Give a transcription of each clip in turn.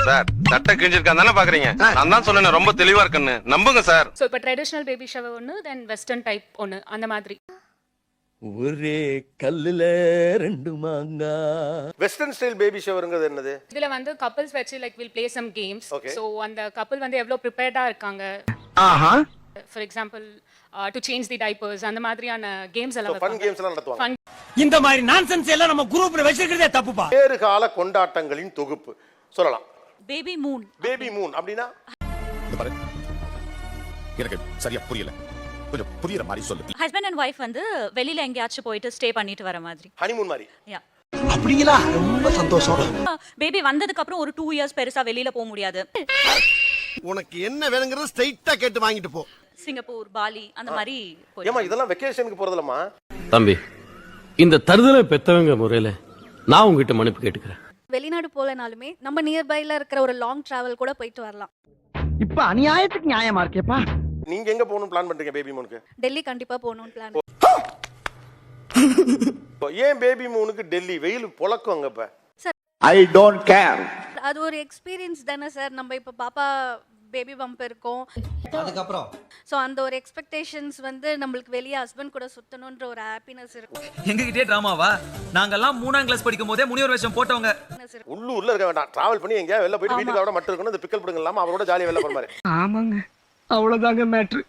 Sir சட்டை கிழிஞ்சிருக்கான்னு பாக்குறீங்க. நான் தான் சொன்னேன் ரொம்ப தெளிவா இருக்குன்னு. நம்புங்க சார். சோ இப்போ ட்ரெடிஷனல் பேபி ஷவர் ஒன்னு, தென் வெஸ்டர்ன் டைப் ஒன்னு, அந்த மாதிரி. ஒரே கல்லுல ரெண்டு மாங்கா. வெஸ்டர்ன் ஸ்டைல் பேபி ஷவர்ங்கிறது என்னது? இதுல வந்து கப்பிள்ஸ் வச்சு like will play some games. Okay. So அந்த கப்பிள் வந்து எவ்வளவு ப்ரிப்பேர்டா இருக்காங்க. For example to change the diapers, அந்த மாதிரியான கேம்ஸ் எல்லாம் ஃபன் கேம்ஸ் எல்லாம் நடத்துவாங்க. இந்த மாதிரி நான்சென்ஸ் எல்லாம் நம்ம குரூப்ல வச்சிருக்கிறதே தப்புப்பா. வேறு கால கொண்டாட்டங்களின் தொகுப்பு சொல்லலாம். Baby Moon. பேபி மூன் அப்படினா எனக்கு சரியா புரியல. கொஞ்சம் புரியற மாதிரி சொல்லு. ஹஸ்பண்ட் அண்ட் வைஃப் வந்து வெளியில எங்கேயாச்சும் போயிட்டு ஸ்டே பண்ணிட்டு வர மாதிரி. ஹனிமூன் மாதிரி. யா. அப்படிங்களா? ரொம்ப சந்தோஷம். பேபி வந்ததுக்கு அப்புறம் ஒரு 2 இயர்ஸ் பெருசா வெளியில போக முடியாது. உனக்கு என்ன வேணுங்கிறத ஸ்ட்ரைட்டா கேட்டு வாங்கிட்டு போ. சிங்கப்பூர், பாலி அந்த மாதிரி ஏமா இதெல்லாம் வெக்கேஷனுக்கு போறதுலமா? தம்பி, இந்த தருதலை பெத்தவங்க முறையில நான் உங்ககிட்ட மன்னிப்பு கேட்டுக்கிறேன். வெளிநாடு போலனாலுமே நம்ம நியர்பைல இருக்கிற ஒரு லாங் டிராவல் கூட போயிட்டு வரலாம். இப்ப அநியாயத்துக்கு நியாயமா இருக்கேப்பா. நீங்க எங்க போகணும் பிளான் பண்றீங்க பேபி மூனுக்கு? டெல்லி கண்டிப்பா போகணும்னு பிளான். ஏன் பேபி மூனுக்கு டெல்லி? வெயில் பொளக்கும் அங்க. இப்ப ஐ டோன்ட் கேர். அது ஒரு எக்ஸ்பீரியன்ஸ் தானே சார். நம்ம இப்ப பாப்பா பேபி பம்ப் இருக்கும். அதுக்கப்புறம் சோ அந்த ஒரு எக்ஸ்பெக்டேஷன்ஸ் வந்து நம்மளுக்கு வெளிய ஹஸ்பண்ட் கூட சுத்தணும்ன்ற ஒரு ஹாப்பினஸ் இருக்கும். எங்ககிட்டே டிராமாவா? நாங்கெல்லாம் 3ஆம் கிளாஸ் படிக்கும் போதே முனிவர் வேஷம் போட்டவங்க. உள்ளூர்ல இருக்க வேண்டாம், டிராவல் பண்ணி எங்கயா வெளில போயிட்டு வீட்டுக்கு அவரோட மட்டும் இருக்கணும். இந்த பிக்கல் பிடுங்க இல்லாம அவரோட ஜாலியா வெளில போற மாதிரி. ஆமாங்க, அவ்வளவுதாங்க மேட்ரு.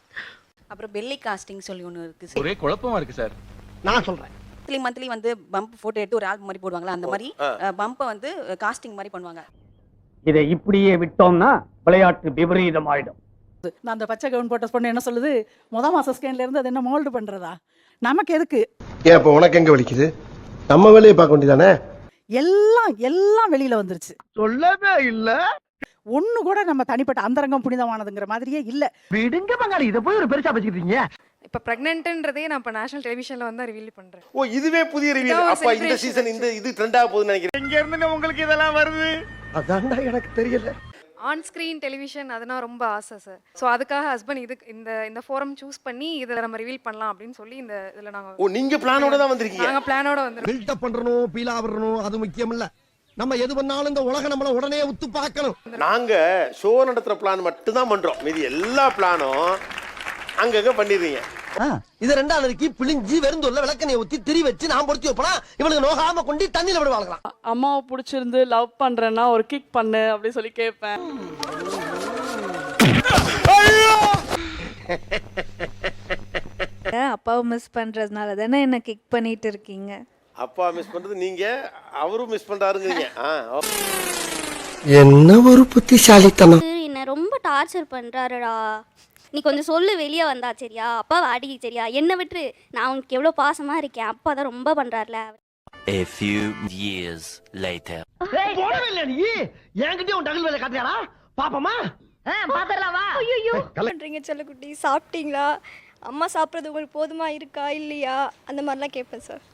அப்புறம் பெல்லி காஸ்டிங் சொல்லி ஒன்று இருக்கு சார். ஒரே குழப்பமா இருக்கு சார். நான் சொல்றேன். மந்த்லி வந்து பம்ப் போட்டோ எடுத்து ஒரு ஆல்பம் மாதிரி போடுவாங்களா, அந்த மாதிரி பம்பை வந்து காஸ்டிங் மாதிரி பண்ணுவாங்க. இதை இப்படியே விட்டோம்னா விளையாட்டு விபரீதம் ஆயிடும். நான் அந்த பச்சை கவுன் போட்ட பொண்ணு என்ன சொல்லுது, மாச ஸ்கேன்ல இருந்து அது என்ன மோல்டு பண்றதா? நமக்கு எதுக்கு? ஏன் இப்ப உனக்கு எங்க வலிக்குது? நம்ம வேலையை பார்க்க வேண்டியதானே? எல்லாம் வெளியில வந்துருச்சு. சொல்லவே இல்ல. ஒண்ணு கூட நம்ம தனிப்பட்ட அந்தரங்கம் புனிதமானதுங்கிற மாதிரியே இல்ல. விடுங்க பங்காளி, இத போய் ஒரு பெருசா வச்சுக்கிட்டீங்க. இப்ப பிரெக்னன்ட்ன்றதே நான் இப்ப நேஷனல் டெலிவிஷன்ல வந்து ரிவீல் பண்றேன். ஓ இதுவே புதிய ரிவீல். அப்ப இந்த சீசன் இது ட்ரெண்ட் ஆக போகுதுன்னு நினைக்கிறேன். எங்க இருந்து உங்களுக்கு இதெல்லாம் வருது? அதான்டா எனக்கு தெரியல. ஆன் ஸ்கிரீன் டெலிவிஷன் அதுனா ரொம்ப ஆசை சார். சோ அதுக்காக ஹஸ்பண்ட் இது இந்த ஃபோரம் சூஸ் பண்ணி இத நம்ம ரிவீல் பண்ணலாம் அப்படினு சொல்லி இதுல நாங்க. ஓ நீங்க பிளானோட தான் வந்திருக்கீங்க? நாங்க பிளானோட வந்திருக்கோம். பில்ட் அப் பண்றணும், பீலா வரணும், அது முக்கியம் இல்ல. நம்ம எது பண்ணாலும் இந்த உலகம் நம்மள உடனே உத்து பார்க்கணும். நாங்க ஷோ நடத்துற பிளான் மட்டும் தான் பண்றோம். மீதி எல்லா பிளானும் அங்கங்க பண்ணிடுறீங்க. இது ரெண்டாவதுக்கு பிழிஞ்சி வெறுந்தொல்ல விளக்கணைய ஊத்தி திரி வச்சு நான் பொருத்தி வைப்பனா இவனுக்கு நோகாம கொண்டு தண்ணியில விடுவாங்க. அம்மாவை பிடிச்சிருந்து லவ் பண்றேன்னா ஒரு கிக் பண்ணு அப்படி சொல்லி கேட்பேன். அப்பாவை மிஸ் பண்றதுனால தானே என்ன கிக் பண்ணிட்டு இருக்கீங்க. அப்பா மிஸ் பண்றது நீங்க, அவரும் மிஸ் பண்றாருங்கீங்க. என்ன ஒரு புத்திசாலித்தனம். என்ன ரொம்ப டார்ச்சர் பண்றாருடா. நீ கொஞ்சம் சொல்லு வெளியே வந்தா சரியா? அப்பா வாடி சரியா? என்ன விட்டுரு, நான் உனக்கு எவ்வளவு பாசமா இருக்கேன். அப்பா தான் ரொம்ப பண்றாருல. A few years later. போடவே இல்ல நீ. என்கிட்ட உன் டகல் வேலை காட்டுறியாடா? பாப்பமா? பாத்தறலாம் வா. ஐயோ பண்றீங்க செல்லக்குட்டி. சாப்பிட்டீங்களா? அம்மா சாப்பிடுறது உங்களுக்கு போதுமா இருக்கா இல்லையா? அந்த மாதிரிலாம் கேட்பேன் சார்.